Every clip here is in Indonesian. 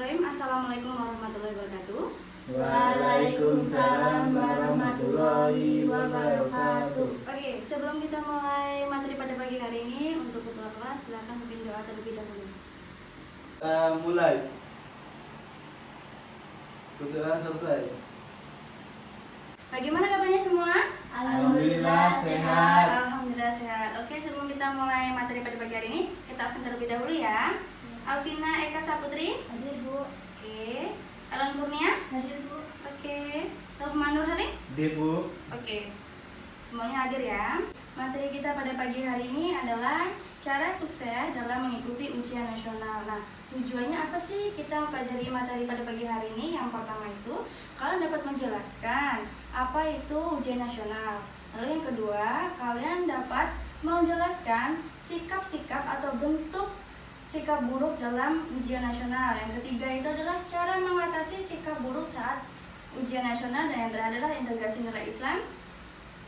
Bismillahirrahmanirrahim. Assalamualaikum warahmatullahi wabarakatuh. Waalaikumsalam warahmatullahi wabarakatuh. Oke, sebelum kita mulai materi pada pagi hari ini, untuk ketua kelas silakan memimpin doa terlebih dahulu. Mulai. Sudah selesai. Bagaimana kabarnya semua? Alhamdulillah sehat. Alhamdulillah sehat. Oke, sebelum kita mulai materi pada pagi hari ini, kita absen terlebih dahulu ya. Alvina Eka Saputri. Hadir, Bu. Oke. Alan Kurnia. Hadir, Bu. Oke. Rohman Nur Halim. Bu. Oke. Semuanya hadir ya. Materi kita pada pagi hari ini adalah cara sukses dalam mengikuti ujian nasional. Nah, tujuannya apa sih kita mempelajari materi pada pagi hari ini? Yang pertama itu, kalian dapat menjelaskan apa itu ujian nasional. Lalu yang kedua, kalian dapat menjelaskan sikap-sikap atau bentuk sikap buruk dalam ujian nasional. Yang ketiga itu adalah cara mengatasi sikap buruk saat ujian nasional. Dan yang terakhir adalah integrasi nilai Islam,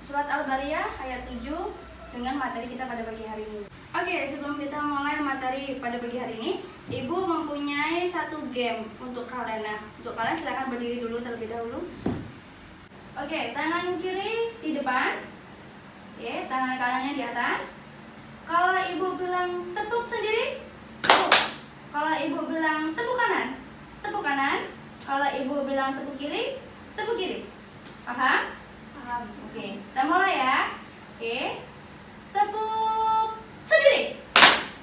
surat Al-Bariyah ayat 7 dengan materi kita pada pagi hari ini. Oke, sebelum kita mulai materi pada pagi hari ini, Ibu mempunyai satu game untuk kalian. Nah, untuk kalian silakan berdiri dulu terlebih dahulu. Oke, tangan kiri di depan. Oke, tangan kanannya di atas. Kalau Ibu bilang tepuk sendiri, tepuk. Kalau Ibu bilang tepuk kanan, tepuk kanan. Kalau Ibu bilang tepuk kiri, tepuk kiri. Paham? Paham. Oke, kita mulai ya. Oke, tepuk sendiri.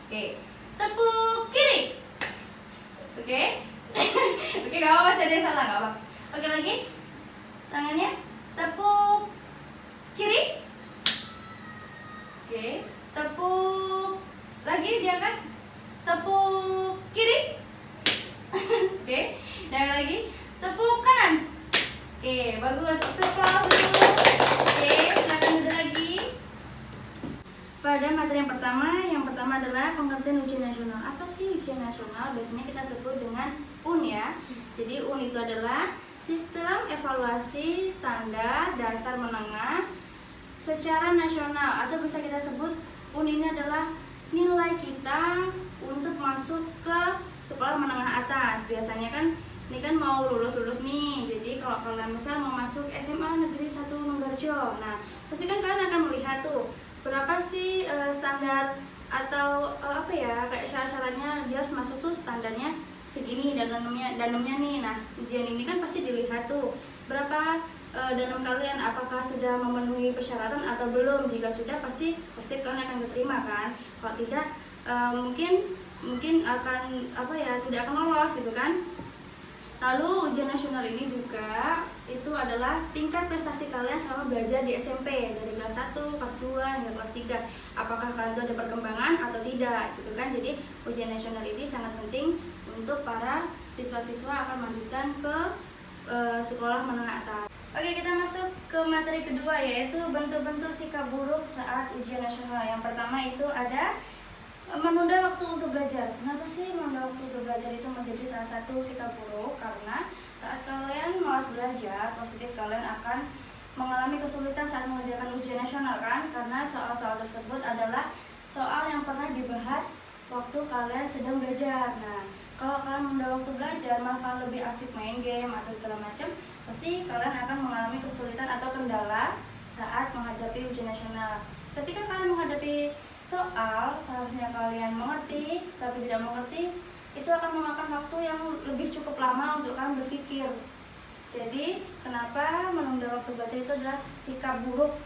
Oke, tepuk kiri. Oke, oke, gak apa-apa, masih ada yang salah, gak apa. Oke, lagi, tangannya tepuk kiri. Oke, tepuk lagi, diangkat, tepuk kiri. Oke, dan lagi, tepuk kanan. Oke, bagus. Oke, silakan duduk lagi. Pada materi yang pertama adalah pengertian ujian nasional. Apa sih ujian nasional? Biasanya kita sebut dengan UN ya. Jadi UN itu adalah sistem evaluasi standar dasar menengah secara nasional, atau bisa kita sebut UN ini adalah nilai kita untuk masuk ke sekolah menengah atas. Biasanya kan ini kan mau lulus nih. Jadi kalau kalian misal mau masuk SMA Negeri 1 Menggarjo, nah pasti kan kalian akan melihat tuh berapa sih standar atau apa ya, kayak syarat-syaratnya dia harus masuk tuh standarnya segini, dalamnya nih. Nah, ujian ini kan pasti dilihat tuh berapa dalam kalian, apakah sudah memenuhi persyaratan atau belum. Jika sudah, pasti kalian akan diterima kan. Kalau tidak, mungkin akan apa ya, tidak akan lolos gitu kan. Lalu ujian nasional ini juga itu adalah tingkat prestasi kalian selama belajar di SMP, dari kelas 1, kelas 2, hingga kelas 3. Apakah kalian itu ada perkembangan atau tidak gitu kan. Jadi ujian nasional ini sangat penting untuk para siswa-siswa akan melanjutkan ke sekolah menengah atas. Oke, kita masuk ke materi kedua, yaitu bentuk-bentuk sikap buruk saat ujian nasional. Yang pertama itu ada menunda waktu untuk belajar. Kenapa sih menunda waktu untuk belajar itu menjadi salah satu sikap buruk? Karena saat kalian malas belajar, positif kalian akan mengalami kesulitan saat mengerjakan ujian nasional kan? Karena soal-soal tersebut adalah soal yang pernah dibahas waktu kalian sedang belajar. Nah, kalau kalian menunda waktu belajar, malah kalian lebih asik main game atau segala macam, pasti kalian akan mengalami kesulitan atau kendala saat menghadapi ujian nasional. Ketika kalian menghadapi soal, seharusnya kalian mengerti, tapi tidak mengerti, itu akan memakan waktu yang lebih cukup lama untuk kalian berpikir. Jadi, kenapa menunda waktu belajar itu adalah sikap buruk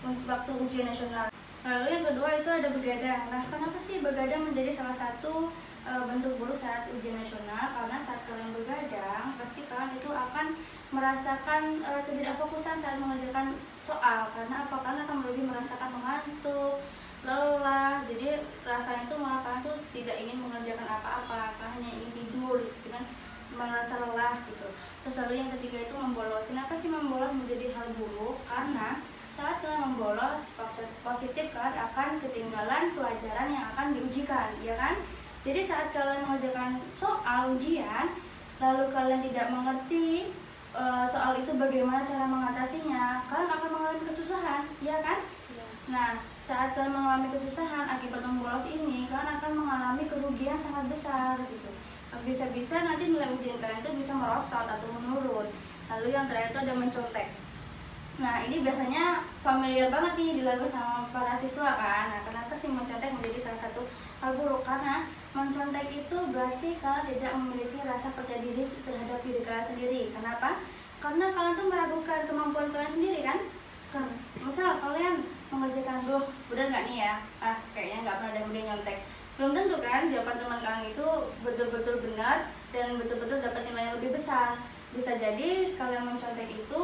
untuk waktu ujian nasional. Lalu yang kedua itu ada begadang. Nah, kenapa sih begadang menjadi salah satu bentuk buruk saat ujian nasional? Karena saat kalian begadang, pasti kalian itu akan merasakan ketidakfokusan saat mengerjakan soal. Karena apa? Kalian akan lebih merasakan mengantuk, lelah. Jadi rasanya itu malah kalian tuh tidak ingin mengerjakan apa-apa, kalian hanya ingin tidur gitu kan, merasa lelah gitu. Terus lalu yang ketiga itu membolos. Kenapa sih membolos menjadi hal buruk? Karena saat kalian membolos, positif kalian akan ketinggalan pelajaran yang akan diujikan, ya kan? Jadi saat kalian mengerjakan soal ujian, lalu kalian tidak mengerti soal itu bagaimana cara mengatasinya, kalian akan mengalami kesusahan, ya kan? Ya. Nah, saat kalian mengalami kesusahan akibat membolos ini, kalian akan mengalami kerugian sangat besar gitu. bisa-bisa nanti nilai ujian kalian itu bisa merosot atau menurun. Lalu yang terakhir itu ada mencontek. Nah, ini biasanya familiar banget nih dilakukan sama para siswa kan. Nah, kenapa sih mencontek menjadi salah satu hal buruk? Karena mencontek itu berarti kalian tidak memiliki rasa percaya diri terhadap diri kalian sendiri. Kenapa? Karena kalian tuh meragukan kemampuan kalian sendiri kan. Misal kalian mengerjakan, duh, bener nggak nih ya? Kayaknya nggak pernah ada yang nyontek. Belum tentu kan jawaban teman kalian itu betul-betul benar dan betul-betul dapat nilai yang lebih besar. Bisa jadi kalian mencontek itu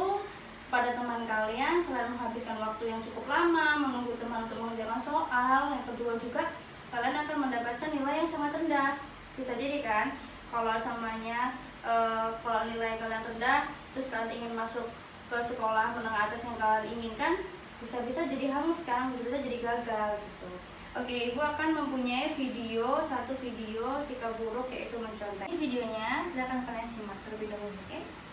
pada teman kalian selain menghabiskan waktu yang cukup lama menunggu teman untuk mengerjakan soal, yang kedua juga kalian akan mendapatkan nilai yang sangat rendah. Bisa jadi kan kalau kalau nilai kalian rendah terus kalian ingin masuk ke sekolah menengah atas yang kalian inginkan, bisa-bisa jadi hangus kan, bisa-bisa jadi gagal gitu. Oke, Ibu akan mempunyai satu video sikap buruk yaitu mencontek. Ini videonya, silahkan kalian simak terlebih dahulu, oke?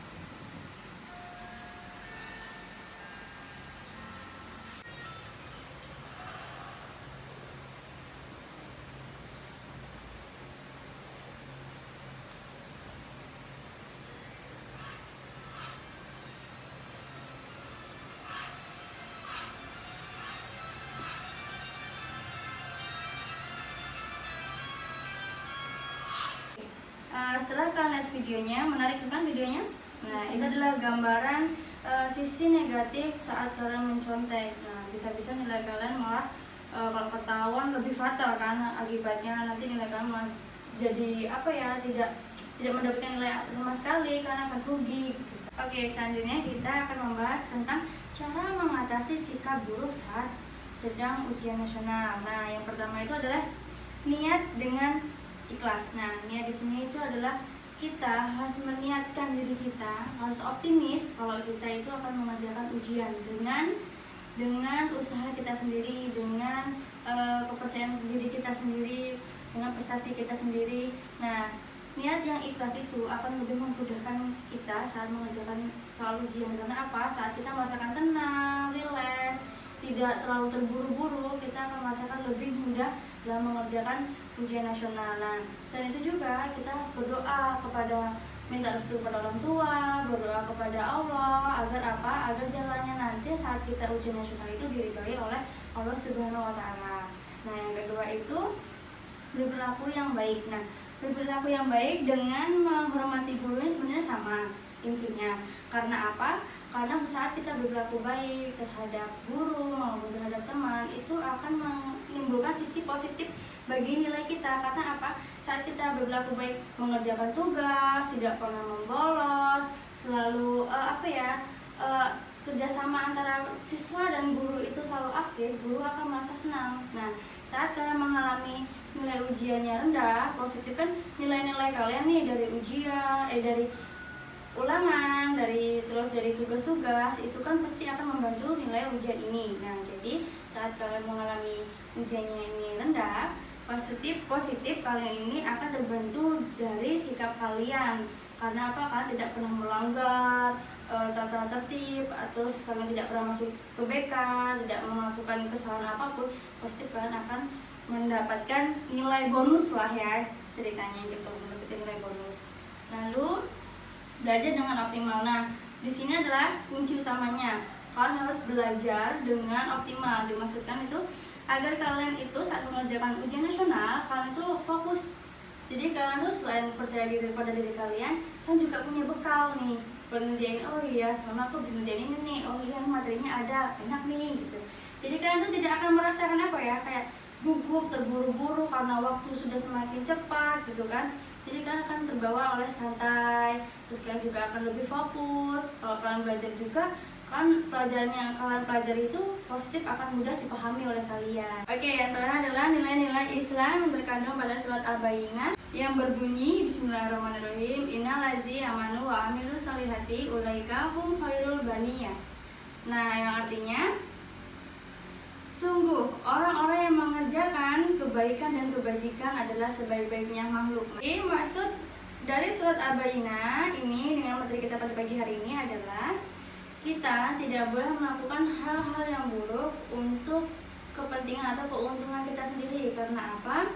Setelah kalian lihat videonya, menarik kan videonya? Nah, itu adalah gambaran sisi negatif saat kalian mencontek. Nah, bisa-bisa nilai kalian malah kalau ketahuan lebih fatal kan akibatnya, nanti nilai kalian malah jadi tidak mendapatkan nilai sama sekali karena akan rugi gitu. Oke, selanjutnya kita akan membahas tentang cara mengatasi sikap buruk saat sedang ujian nasional. Nah, yang pertama itu adalah niat dengan ikhlas. Nah, niat di sini itu adalah kita harus meniatkan diri kita, harus optimis kalau kita itu akan mengerjakan ujian dengan usaha kita sendiri, dengan kepercayaan diri kita sendiri, dengan prestasi kita sendiri. Nah, niat yang ikhlas itu akan lebih memudahkan kita saat mengerjakan soal ujian. Karena apa? Saat kita merasakan tenang, rileks, tidak terlalu terburu-buru, kita akan merasakan lebih mudah dalam mengerjakan ujian nasional. Nah, selain itu juga kita harus berdoa minta restu kepada orang tua, berdoa kepada Allah agar apa? Agar jalannya nanti saat kita ujian nasional itu diridhoi oleh Allah Subhanahu wa taala. Nah, yang kedua itu berperilaku yang baik. Nah, berperilaku yang baik dengan menghormati guru ini sebenarnya sama intinya. Karena apa? Karena saat kita berperilaku baik terhadap guru maupun terhadap teman, itu akan menimbulkan sisi positif bagi nilai kita. Karena apa? Saat kita berperilaku baik, mengerjakan tugas, tidak pernah membolos, selalu kerjasama antara siswa dan guru itu selalu aktif, guru akan merasa senang. Nah, saat kalian mengalami nilai ujiannya rendah, positif kan nilai-nilai kalian nih dari ujian, dari ulangan, dari tugas-tugas itu kan pasti akan membantu nilai ujian ini. Nah, jadi saat kalian mengalami ujiannya ini rendah, positif kalian ini akan terbantu dari sikap kalian. Karena apa? Kalian tidak pernah melanggar tata tertib, atau kalian tidak pernah masuk ke BK, tidak melakukan kesalahan apapun, positif kalian akan mendapatkan nilai bonus lah ya ceritanya gitu, mendapatkan nilai bonus. Lalu belajar dengan optimal. Nah, di sini adalah kunci utamanya. Kalian harus belajar dengan optimal. Dimaksudkan itu agar kalian itu saat mengerjakan ujian nasional, kalian itu fokus. Jadi kalian tuh selain percaya diri pada diri kalian juga punya bekal nih buat ngerjain. Oh iya, selama aku bisa ngerjain ini nih. Oh iya, materinya ada, enak nih gitu. Jadi kalian tuh tidak akan merasakan kayak gugup, terburu-buru karena waktu sudah semakin cepat gitu kan. Jadi kalian akan terbawa oleh santai, terus kalian juga akan lebih fokus. Kalau kalian belajar juga, kan pelajaran yang kalian pelajari itu positif akan mudah dipahami oleh kalian. Oke, yang terakhir adalah nilai-nilai Islam yang terkandung pada surat Al-Bayyinah yang berbunyi Bismillahirrahmanirrahim, Innalazi amanu wa amilu solihati ulaika hum khairul baniyah. Nah, yang artinya sungguh orang-orang yang mengerjakan kebaikan dan kebajikan adalah sebaik-baiknya makhluk. Jadi maksud dari surat Al-Bayyinah ini dengan materi kita pada pagi hari ini adalah kita tidak boleh melakukan hal-hal yang buruk untuk kepentingan atau keuntungan kita sendiri. Karena apa?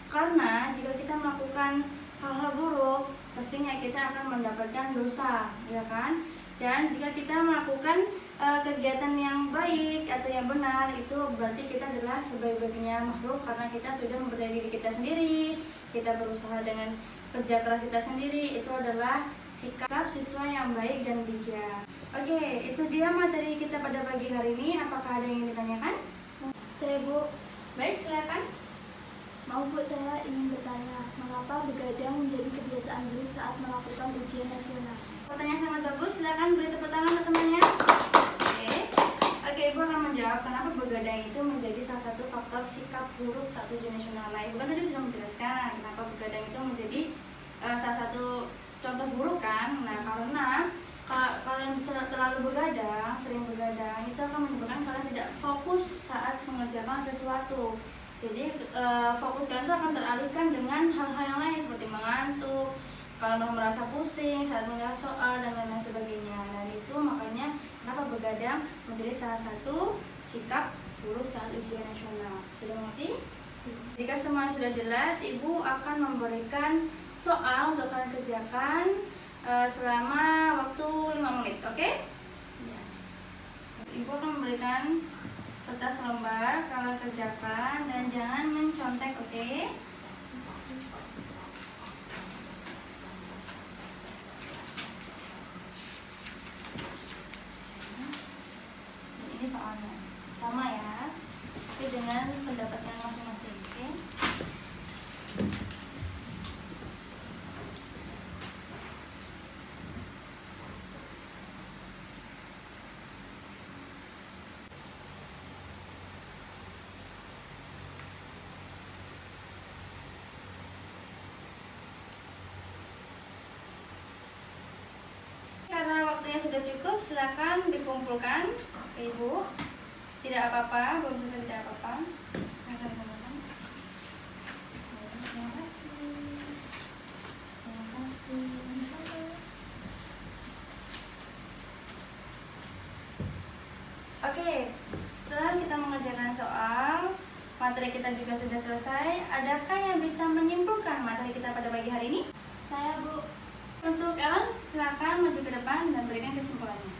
Karena jika kita melakukan hal-hal buruk, pastinya kita akan mendapatkan dosa, ya kan? Dan jika kita melakukan kegiatan yang baik atau yang benar, itu berarti kita adalah sebaik-baiknya makhluk karena kita sudah mempercayai diri kita sendiri, kita berusaha dengan kerja keras kita sendiri, itu adalah sikap siswa yang baik dan bijak. Oke, itu dia materi kita pada pagi hari ini. Apakah ada yang ingin ditanyakan? Saya Bu, Baik, silakan. mau Bu, saya ingin bertanya, mengapa begadang menjadi kebiasaan guru saat melakukan ujian nasional? Pertanyaan sangat bagus, silakan beri tepuk tangan untuk temannya. Oke, Ibu akan menjawab kenapa begadang itu menjadi salah satu faktor sikap buruk saat ujian nasional. Ibu kan tadi sudah menjelaskan kenapa begadang itu menjadi salah satu contoh buruk kan. Nah, karena kalau kalian terlalu begadang, sering begadang, itu akan menyebabkan kalian tidak fokus saat mengerjakan sesuatu. Jadi fokus kalian itu akan teralihkan dengan hal-hal yang lain seperti mengantuk, kalau merasa pusing saat menjawab soal dan lain-lain sebagainya. Dan itu makanya kenapa begadang menjadi salah satu sikap buruk saat ujian nasional. Sudah mengerti? Jika semua sudah jelas, Ibu akan memberikan soal untuk kalian kerjakan selama waktu 5 menit, oke? Ya. Ibu akan memberikan kertas lembar, kalian kerjakan dan jangan mencontek, oke? Ini soalnya sama ya, tapi dengan pendapatnya masing-masing, oke? Karena waktunya sudah cukup, silakan dikumpulkan ke Ibu. Tidak apa-apa, belum selesai tidak apa-apa. Terima kasih. Terima kasih. Oke, setelah kita mengerjakan soal, materi kita juga sudah selesai. Adakah yang bisa menyimpulkan materi kita pada pagi hari ini? Saya Bu, Untuk Ellen, silakan maju ke depan dan berikan kesimpulannya.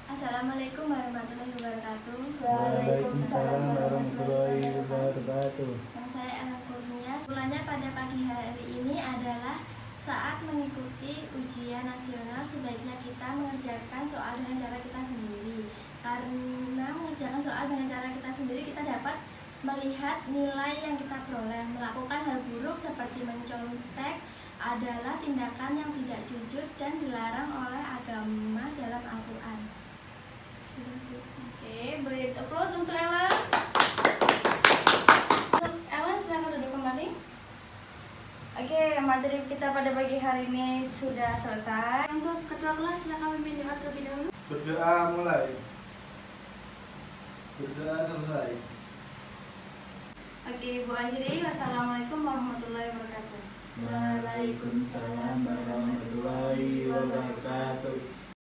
Assalamualaikum warahmatullahi wabarakatuh. Waalaikumsalam warahmatullahi wabarakatuh. Nama saya Ella Kurnia. Kesimpulannya pada pagi hari ini adalah saat mengikuti ujian nasional sebaiknya kita mengerjakan soal dengan cara kita sendiri. Karena mengerjakan soal dengan cara kita sendiri, kita dapat melihat nilai yang kita peroleh. Melakukan hal buruk seperti mencontek adalah tindakan yang tidak jujur dan dilarang oleh agama dalam Al-Quran. Oke, beri applause untuk Ellen. Untuk Ellen, silakan duduk kembali. Oke, materi kita pada pagi hari ini sudah selesai. Untuk ketua kelas, silakan memimpin doa terlebih dahulu. Berdoa mulai. Berdoa selesai. Oke, Ibu akhiri. Wassalamualaikum warahmatullahi wabarakatuh. Waalaikumsalam warahmatullahi wabarakatuh.